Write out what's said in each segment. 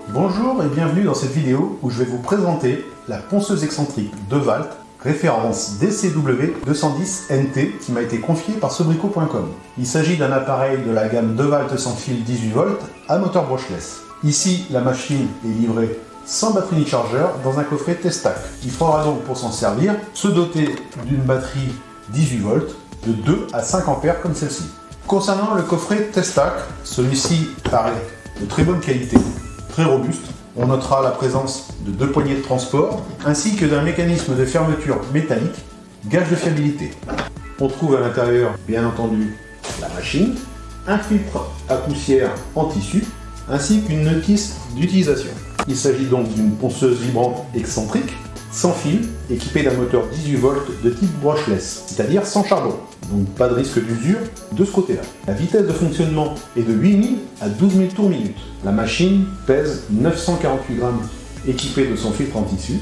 Bonjour et bienvenue dans cette vidéo où je vais vous présenter la ponceuse excentrique DeWalt référence DCW210NT qui m'a été confiée par Sobrico.com. Il s'agit d'un appareil de la gamme DeWalt sans fil 18 volts à moteur brushless. Ici, la machine est livrée sans batterie ni chargeur dans un coffret Testac. Il faudra donc pour s'en servir se doter d'une batterie 18 volts de 2 à 5 ampères comme celle-ci. Concernant le coffret Testac, celui-ci paraît de très bonne qualité, très robuste. On notera la présence de 2 poignées de transport ainsi que d'un mécanisme de fermeture métallique, gage de fiabilité. On trouve à l'intérieur, bien entendu, la machine, un filtre à poussière en tissu ainsi qu'une notice d'utilisation. Il s'agit donc d'une ponceuse vibrante excentrique, sans fil, équipée d'un moteur 18 volts de type brushless, c'est-à-dire sans charbon. Donc pas de risque d'usure de ce côté-là. La vitesse de fonctionnement est de 8000 à 12 000 tours minute. La machine pèse 948 grammes, équipée de son filtre en tissu.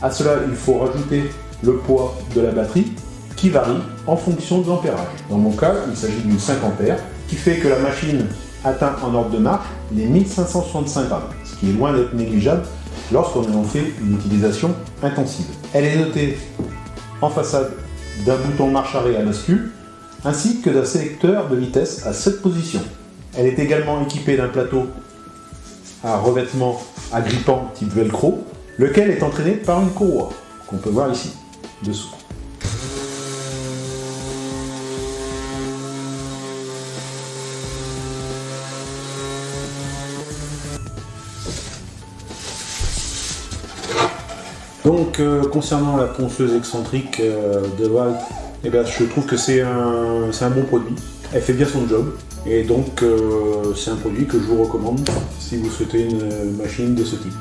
À cela, il faut rajouter le poids de la batterie qui varie en fonction de l'ampérage. Dans mon cas, il s'agit d'une 5 ampères, qui fait que la machine atteint en ordre de marche les 1565 grammes, ce qui est loin d'être négligeable lorsqu'on en fait une utilisation intensive. Elle est dotée en façade d'un bouton marche-arrêt à bascule, ainsi que d'un sélecteur de vitesse à 7 positions. Elle est également équipée d'un plateau à revêtement agrippant type velcro, lequel est entraîné par une courroie, qu'on peut voir ici, dessous. Donc concernant la ponceuse excentrique DeWalt, je trouve que c'est un bon produit. Elle fait bien son job et donc c'est un produit que je vous recommande si vous souhaitez une machine de ce type.